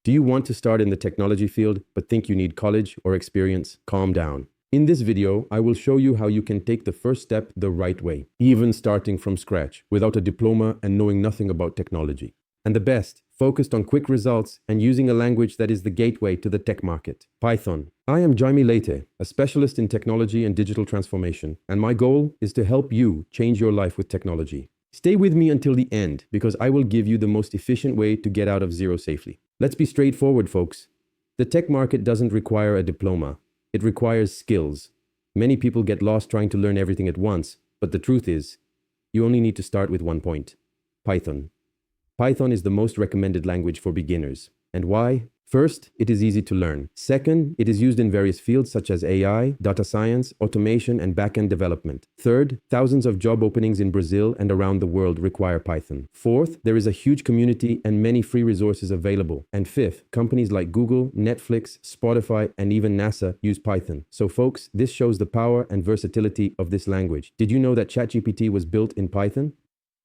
Do you want to start in the technology field but think you need college or experience? Calm down. In this video, I will show you how you can take the first step the right way, even starting from scratch, without a diploma and knowing nothing about technology. And the best, focused on quick results and using a language that is the gateway to the tech market, Python. I am Jaime Leite, a specialist in technology and digital transformation, and my goal is to help you change your life with technology. Stay with me until the end, because I will give you the most efficient way to get out of zero safely. Let's be straightforward, folks. The tech market doesn't require a diploma. It requires skills. Many people get lost trying to learn everything at once, but the truth is, you only need to start with one point: Python. Python is the most recommended language for beginners. And why? First, it is easy to learn. Second, it is used in various fields such as AI, data science, automation, and back-end development. Third, thousands of job openings in Brazil and around the world require Python. Fourth, there is a huge community and many free resources available. And fifth, companies like Google, Netflix, Spotify, and even NASA use Python. So folks, this shows the power and versatility of this language. Did you know that ChatGPT was built in Python?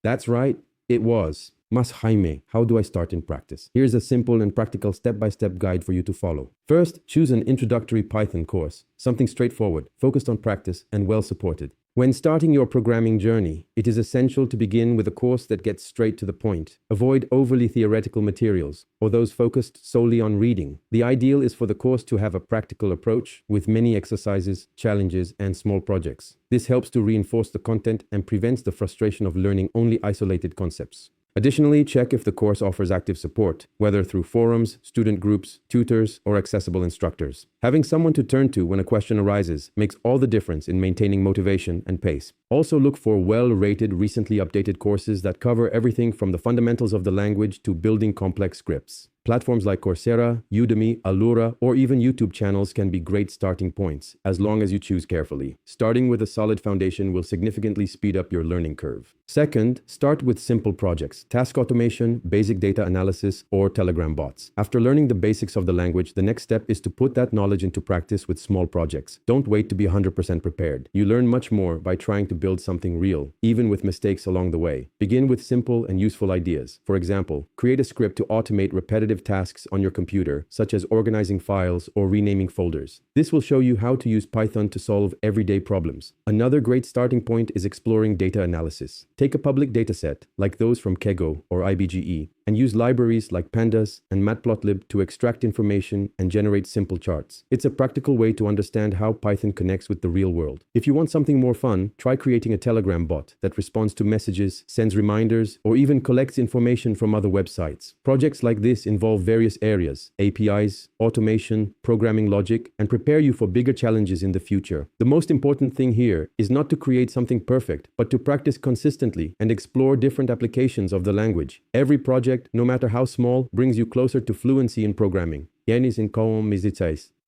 That's right, it was. Mas Jaime, how do I start in practice? Here's a simple and practical step-by-step guide for you to follow. First, choose an introductory Python course, something straightforward, focused on practice, and well supported. When starting your programming journey, it is essential to begin with a course that gets straight to the point. Avoid overly theoretical materials, or those focused solely on reading. The ideal is for the course to have a practical approach, with many exercises, challenges, and small projects. This helps to reinforce the content and prevents the frustration of learning only isolated concepts. Additionally, check if the course offers active support, whether through forums, student groups, tutors, or accessible instructors. Having someone to turn to when a question arises makes all the difference in maintaining motivation and pace. Also look for well-rated, recently updated courses that cover everything from the fundamentals of the language to building complex scripts. Platforms like Coursera, Udemy, Alura, or even YouTube channels can be great starting points, as long as you choose carefully. Starting with a solid foundation will significantly speed up your learning curve. Second, start with simple projects: task automation, basic data analysis, or Telegram bots. After learning the basics of the language, the next step is to put that knowledge into practice with small projects. Don't wait to be 100% prepared. You learn much more by trying to build something real, even with mistakes along the way. Begin with simple and useful ideas. For example, create a script to automate repetitive tasks on your computer, such as organizing files or renaming folders. This will show you how to use Python to solve everyday problems. Another great starting point is exploring data analysis. Take a public dataset, like those from Kaggle or IBGE, and use libraries like Pandas and Matplotlib to extract information and generate simple charts. It's a practical way to understand how Python connects with the real world. If you want something more fun, try creating a Telegram bot that responds to messages, sends reminders, or even collects information from other websites. Projects like this involve various areas: APIs, automation, programming logic, and prepare you for bigger challenges in the future. The most important thing here is not to create something perfect, but to practice consistently and explore different applications of the language. Every project, no matter how small, brings you closer to fluency in programming.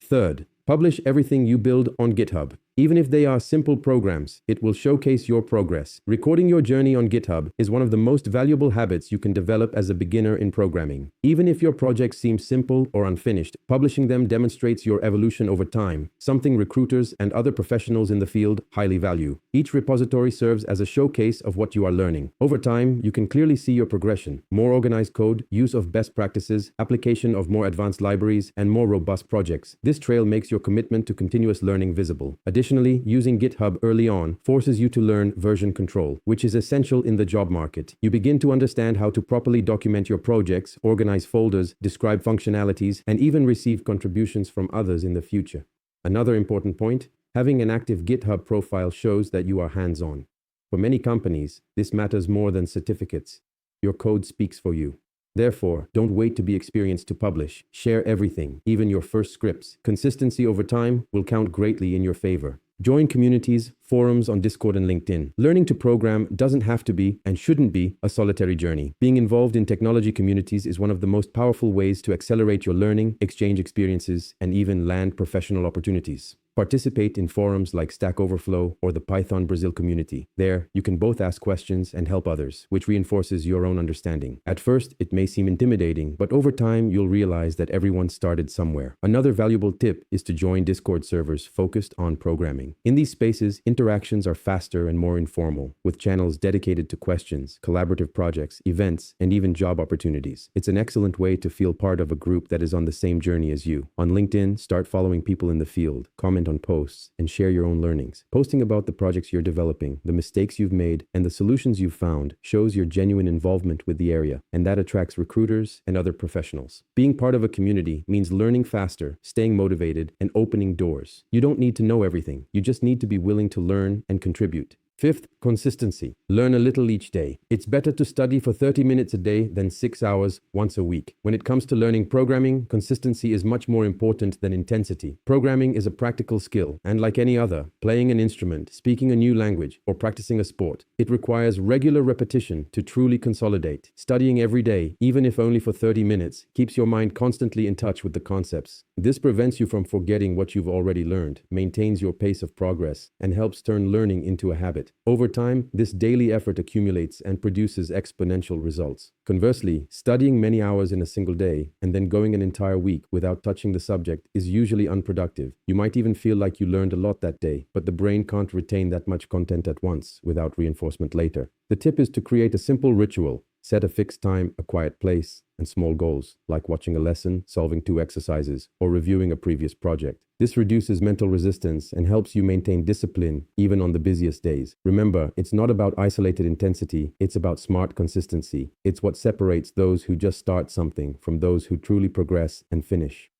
Third, publish everything you build on GitHub. Even if they are simple programs, it will showcase your progress. Recording your journey on GitHub is one of the most valuable habits you can develop as a beginner in programming. Even if your project seems simple or unfinished, publishing them demonstrates your evolution over time, something recruiters and other professionals in the field highly value. Each repository serves as a showcase of what you are learning. Over time, you can clearly see your progression: more organized code, use of best practices, application of more advanced libraries, and more robust projects. This trail makes your commitment to continuous learning visible. Additionally, using GitHub early on forces you to learn version control, which is essential in the job market. You begin to understand how to properly document your projects, organize folders, describe functionalities, and even receive contributions from others in the future. Another important point: having an active GitHub profile shows that you are hands-on. For many companies, this matters more than certificates. Your code speaks for you. Therefore, don't wait to be experienced to publish. Share everything, even your first scripts. Consistency over time will count greatly in your favor. Join communities, forums on Discord and LinkedIn. Learning to program doesn't have to be and shouldn't be a solitary journey. Being involved in technology communities is one of the most powerful ways to accelerate your learning, exchange experiences, and even land professional opportunities. Participate in forums like Stack Overflow or the Python Brazil community. There, you can both ask questions and help others, which reinforces your own understanding. At first, it may seem intimidating, but over time, you'll realize that everyone started somewhere. Another valuable tip is to join Discord servers focused on programming. In these spaces, interactions are faster and more informal, with channels dedicated to questions, collaborative projects, events, and even job opportunities. It's an excellent way to feel part of a group that is on the same journey as you. On LinkedIn, start following people in the field, comment on posts, and share your own learnings. Posting about the projects you're developing, the mistakes you've made, and the solutions you've found shows your genuine involvement with the area, and that attracts recruiters and other professionals. Being part of a community means learning faster, staying motivated, and opening doors. You don't need to know everything. You just need to be willing to learn and contribute. Fifth, consistency. Learn a little each day. It's better to study for 30 minutes a day than 6 hours once a week. When it comes to learning programming, consistency is much more important than intensity. Programming is a practical skill, and like any other, playing an instrument, speaking a new language, or practicing a sport, it requires regular repetition to truly consolidate. Studying every day, even if only for 30 minutes, keeps your mind constantly in touch with the concepts. This prevents you from forgetting what you've already learned, maintains your pace of progress, and helps turn learning into a habit. Over time, this daily effort accumulates and produces exponential results. Conversely, studying many hours in a single day and then going an entire week without touching the subject is usually unproductive. You might even feel like you learned a lot that day, but the brain can't retain that much content at once without reinforcement later. The tip is to create a simple ritual. Set a fixed time, a quiet place, and small goals, like watching a lesson, solving 2 exercises, or reviewing a previous project. This reduces mental resistance and helps you maintain discipline even on the busiest days. Remember, it's not about isolated intensity, it's about smart consistency. It's what separates those who just start something from those who truly progress and finish.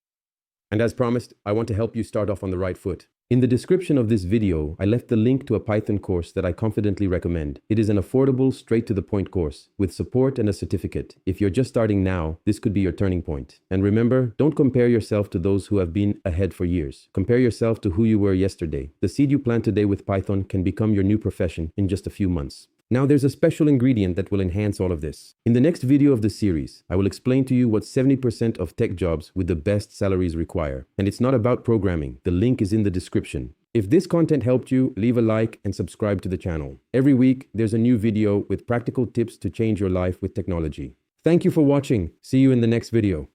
And as promised, I want to help you start off on the right foot. In the description of this video, I left the link to a Python course that I confidently recommend. It is an affordable, straight-to-the-point course with support and a certificate. If you're just starting now, this could be your turning point. And remember, don't compare yourself to those who have been ahead for years. Compare yourself to who you were yesterday. The seed you plant today with Python can become your new profession in just a few months. Now there's a special ingredient that will enhance all of this. In the next video of the series, I will explain to you what 70% of tech jobs with the best salaries require. And it's not about programming. The link is in the description. If this content helped you, leave a like and subscribe to the channel. Every week, there's a new video with practical tips to change your life with technology. Thank you for watching. See you in the next video.